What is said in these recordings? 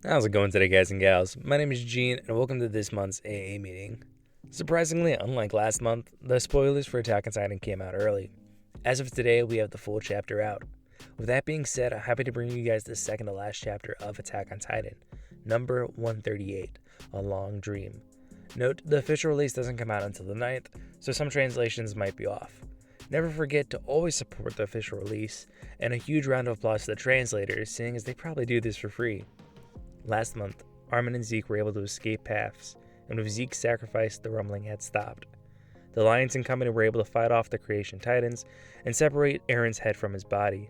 How's it going today, guys and gals? My name is Gene, and welcome to this month's AA meeting. Surprisingly, unlike last month, the spoilers for Attack on Titan came out early. As of today, we have the full chapter out. With that being said, I'm happy to bring you guys the second to last chapter of Attack on Titan, number 138, A Long Dream. Note, the official release doesn't come out until the 9th, so some translations might be off. Never forget to always support the official release, and a huge round of applause to the translators, seeing as they probably do this for free. Last month, Armin and Zeke were able to escape paths, and with Zeke's sacrifice, the rumbling had stopped. The Lions and company were able to fight off the Creation Titans and separate Aaron's head from his body.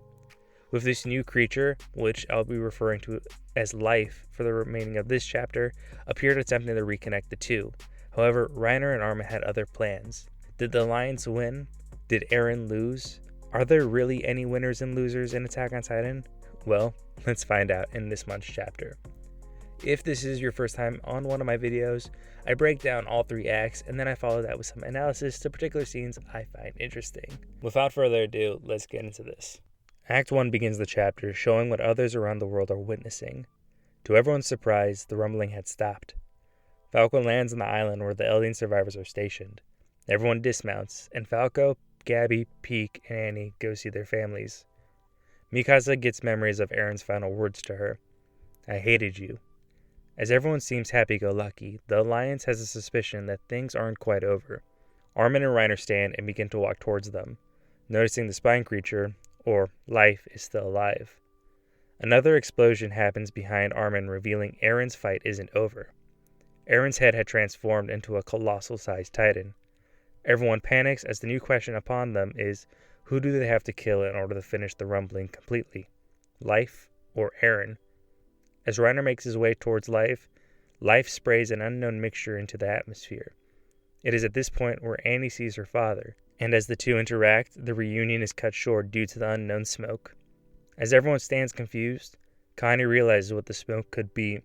With this new creature, which I'll be referring to as Life for the remaining of this chapter, appeared attempting to reconnect the two. However, Reiner and Armin had other plans. Did the Lions win? Did Aaron lose? Are there really any winners and losers in Attack on Titan? Well, let's find out in this month's chapter. If this is your first time on one of my videos, I break down all 3 acts and then I follow that with some analysis to particular scenes I find interesting. Without further ado, let's get into this. Act 1 begins the chapter showing what others around the world are witnessing. To everyone's surprise, the rumbling had stopped. Falco lands on the island where the Eldian survivors are stationed. Everyone dismounts, and Falco, Gabby, Peek, and Annie go see their families. Mikasa gets memories of Aaron's final words to her. "I hated you." As everyone seems happy-go-lucky, the Alliance has a suspicion that things aren't quite over. Armin and Reiner stand and begin to walk towards them, noticing the spine creature, or Life, is still alive. Another explosion happens behind Armin, revealing Aaron's fight isn't over. Aaron's head had transformed into a colossal-sized titan. Everyone panics as the new question upon them is, who do they have to kill in order to finish the rumbling completely? Life or Aaron? As Reiner makes his way towards Life sprays an unknown mixture into the atmosphere. It is at this point where Annie sees her father, and as the two interact, the reunion is cut short due to the unknown smoke. As everyone stands confused, Connie realizes what the smoke could be.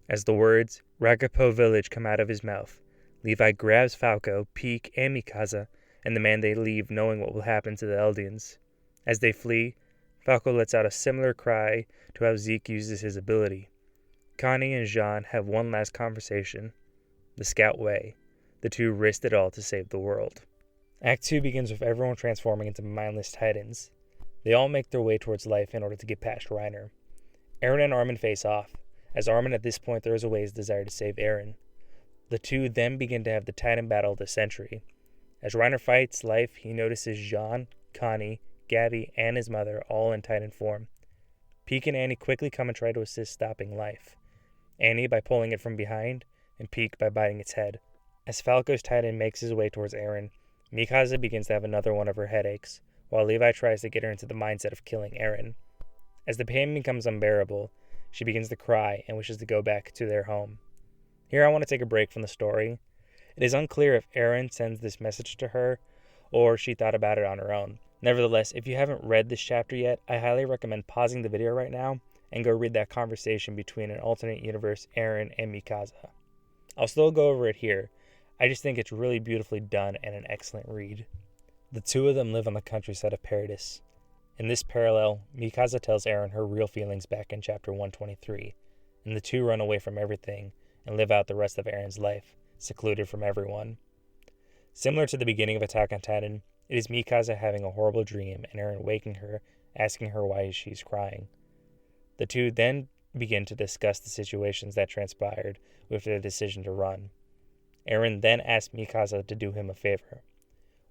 As the words, Ragapo Village, come out of his mouth, Levi grabs Falco, Peek, and Mikasa, and the man they leave knowing what will happen to the Eldians. As they flee, Falco lets out a similar cry to how Zeke uses his ability. Connie and Jean have one last conversation. The Scout Way. The two risked it all to save the world. Act 2 begins with everyone transforming into mindless titans. They all make their way towards Life in order to get past Reiner. Aaron and Armin face off, as Armin at this point throws away his desire to save Aaron. The two then begin to have the titan battle of the century. As Reiner fights Life, he notices Jean, Connie, Gabby, and his mother all in titan form. Peek and Annie quickly come and try to assist stopping Life. Annie by pulling it from behind, and Peek by biting its head. As Falco's titan makes his way towards Aaron, Mikasa begins to have another one of her headaches, while Levi tries to get her into the mindset of killing Aaron. As the pain becomes unbearable, she begins to cry and wishes to go back to their home. Here I want to take a break from the story. It is unclear if Aaron sends this message to her, or she thought about it on her own. Nevertheless, if you haven't read this chapter yet, I highly recommend pausing the video right now and go read that conversation between an alternate universe Aaron and Mikasa. I'll still go over it here. I just think it's really beautifully done and an excellent read. The two of them live on the countryside of Paradis. In this parallel, Mikasa tells Aaron her real feelings back in chapter 123, and the two run away from everything and live out the rest of Aaron's life, secluded from everyone. Similar to the beginning of Attack on Titan, it is Mikasa having a horrible dream and Aaron waking her, asking her why she's crying. The two then begin to discuss the situations that transpired with their decision to run. Aaron then asks Mikasa to do him a favor.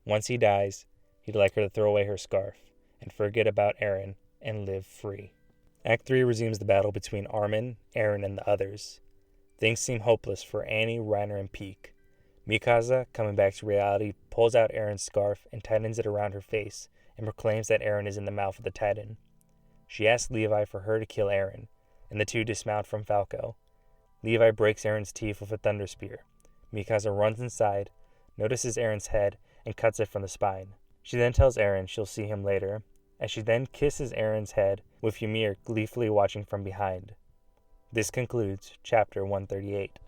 Once he dies, he'd like her to throw away her scarf and forget about Aaron and live free. Act 3 resumes the battle between Armin, Aaron, and the others. Things seem hopeless for Annie, Reiner, and Peek. Mikasa, coming back to reality, pulls out Aaron's scarf and tightens it around her face and proclaims that Aaron is in the mouth of the titan. She asks Levi for her to kill Aaron, and the two dismount from Falco. Levi breaks Aaron's teeth with a thunder spear. Mikasa runs inside, notices Aaron's head, and cuts it from the spine. She then tells Aaron she'll see him later, as she then kisses Aaron's head with Ymir gleefully watching from behind. This concludes chapter 138.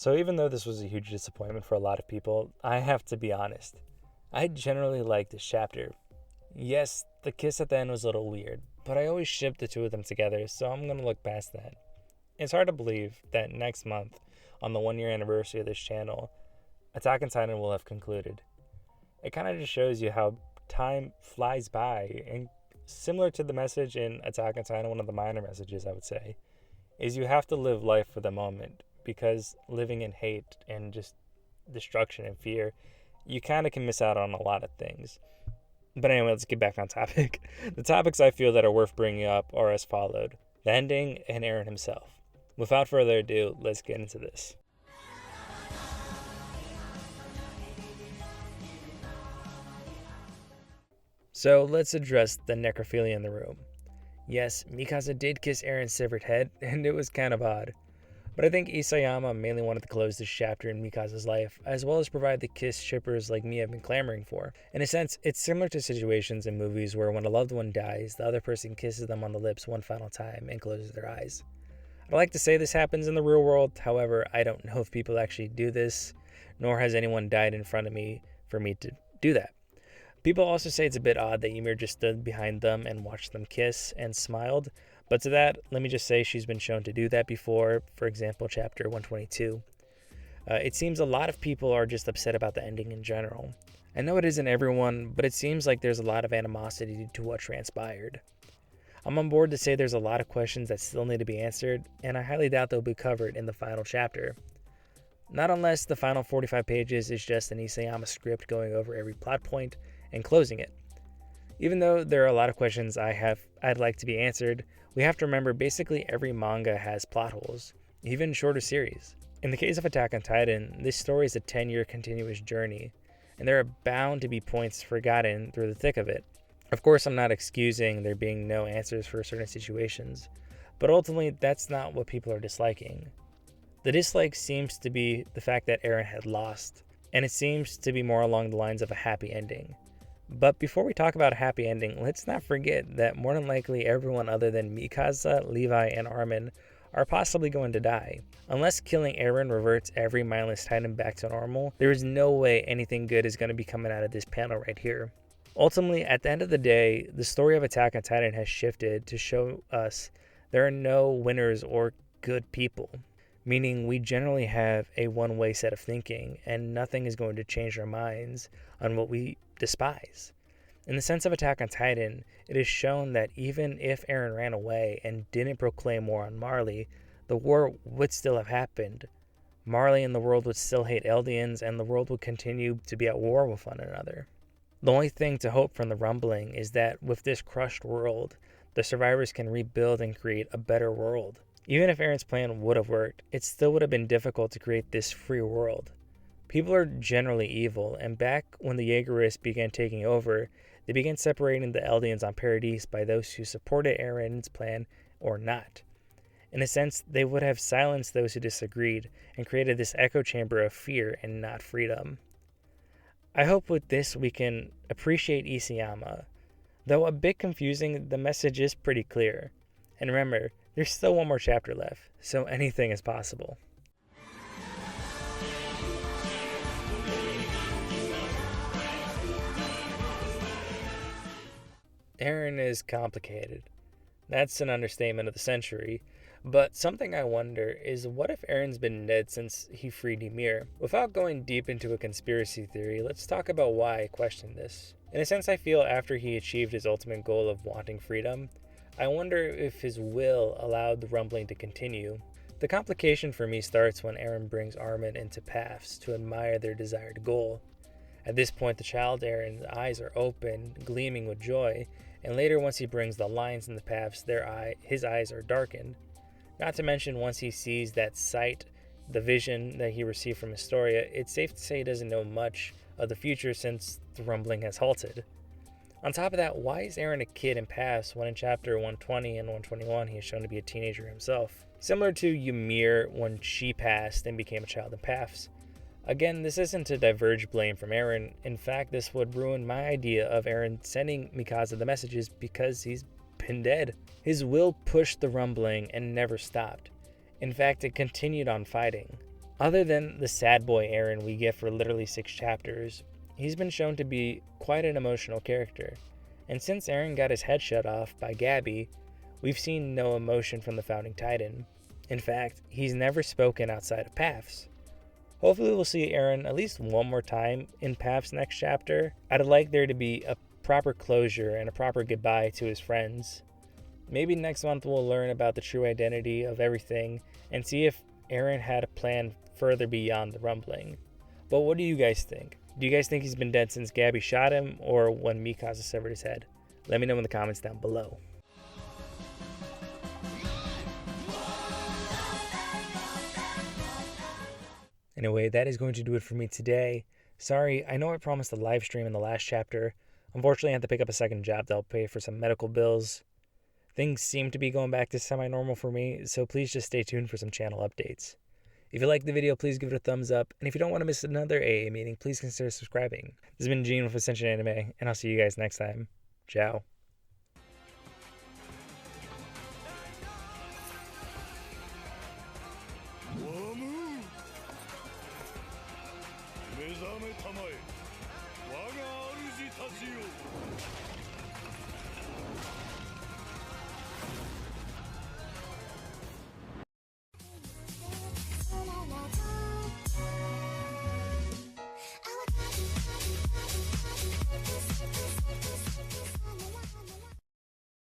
So even though this was a huge disappointment for a lot of people, I have to be honest. I generally liked this chapter. Yes, the kiss at the end was a little weird, but I always shipped the two of them together, so I'm going to look past that. It's hard to believe that next month, on the 1-year anniversary of this channel, Attack on Titan will have concluded. It kind of just shows you how time flies by, and similar to the message in Attack on Titan, one of the minor messages I would say, is you have to live life for the moment, because living in hate and just destruction and fear, you kind of can miss out on a lot of things. But anyway, let's get back on topic. The topics I feel that are worth bringing up are as followed: the ending and Eren himself. Without further ado, let's get into this. So let's address the necrophilia in the room. Yes, Mikasa did kiss Eren's severed head, and it was kind of odd. But I think Isayama mainly wanted to close this chapter in Mikasa's life, as well as provide the kiss shippers like me have been clamoring for. In a sense, it's similar to situations in movies where when a loved one dies, the other person kisses them on the lips one final time and closes their eyes. I like to say this happens in the real world, however, I don't know if people actually do this, nor has anyone died in front of me for me to do that. People also say it's a bit odd that Ymir just stood behind them and watched them kiss and smiled, but to that, let me just say she's been shown to do that before, for example, chapter 122. It seems a lot of people are just upset about the ending in general. I know it isn't everyone, but it seems like there's a lot of animosity to what transpired. I'm on board to say there's a lot of questions that still need to be answered, and I highly doubt they'll be covered in the final chapter. Not unless the final 45 pages is just an Isayama script going over every plot point and closing it. Even though there are a lot of questions I'd like to be answered, we have to remember basically every manga has plot holes, even shorter series. In the case of Attack on Titan, this story is a 10-year continuous journey, and there are bound to be points forgotten through the thick of it. Of course, I'm not excusing there being no answers for certain situations, but ultimately that's not what people are disliking. The dislike seems to be the fact that Eren had lost, and it seems to be more along the lines of a happy ending. But before we talk about a happy ending, let's not forget that more than likely everyone other than Mikasa, Levi, and Armin are possibly going to die. Unless killing Eren reverts every mindless Titan back to normal, there is no way anything good is going to be coming out of this panel right here. Ultimately, at the end of the day, the story of Attack on Titan has shifted to show us there are no winners or good people, meaning we generally have a one-way set of thinking, and nothing is going to change our minds on what we despise. In the sense of Attack on Titan, it is shown that even if Eren ran away and didn't proclaim war on Marley, the war would still have happened. Marley and the world would still hate Eldians, and the world would continue to be at war with one another. The only thing to hope from the rumbling is that with this crushed world, the survivors can rebuild and create a better world. Even if Eren's plan would have worked, it still would have been difficult to create this free world. People are generally evil, and back when the Jaegerists began taking over, they began separating the Eldians on Paradise by those who supported Eren's plan or not. In a sense, they would have silenced those who disagreed and created this echo chamber of fear and not freedom. I hope with this we can appreciate Isayama. Though a bit confusing, the message is pretty clear. And remember, there's still one more chapter left, so anything is possible. Eren is complicated. That's an understatement of the century. But something I wonder is, what if Eren's been dead since he freed Ymir? Without going deep into a conspiracy theory, let's talk about why I question this. In a sense, I feel after he achieved his ultimate goal of wanting freedom, I wonder if his will allowed the rumbling to continue. The complication for me starts when Eren brings Armin into paths to admire their desired goal. At this point, the child Eren's eyes are open, gleaming with joy, and later once he brings the lions in the paths, his eyes are darkened. Not to mention, once he sees that sight, the vision that he received from Historia, it's safe to say he doesn't know much of the future since the rumbling has halted. On top of that, why is Eren a kid in paths when in chapter 120 and 121 he is shown to be a teenager himself? Similar to Ymir when she passed and became a child in paths. Again, this isn't to diverge blame from Eren. In fact, this would ruin my idea of Eren sending Mikasa the messages because he's been dead. His will pushed the rumbling and never stopped. In fact, it continued on fighting. Other than the sad boy Aaron we get for literally 6 chapters, he's been shown to be quite an emotional character. And since Aaron got his head shut off by Gabby, we've seen no emotion from the Founding Titan. In fact, he's never spoken outside of PAFs. Hopefully we'll see Aaron at least one more time in PAF's next chapter. I'd like there to be a proper closure and a proper goodbye to his friends. Maybe next month we'll learn about the true identity of everything and see if Aaron had a plan further beyond the rumbling. But what do you guys think? Do you guys think he's been dead since Gabby shot him or when Mikasa severed his head? Let me know in the comments down below. Anyway, that is going to do it for me today. Sorry, I know I promised a live stream in the last chapter. Unfortunately, I had to pick up a second job to help pay for some medical bills. Things seem to be going back to semi-normal for me, so please just stay tuned for some channel updates. If you liked the video, please give it a thumbs up, and if you don't want to miss another AA meeting, please consider subscribing. This has been Gene with Ascension Anime, and I'll see you guys next time. Ciao.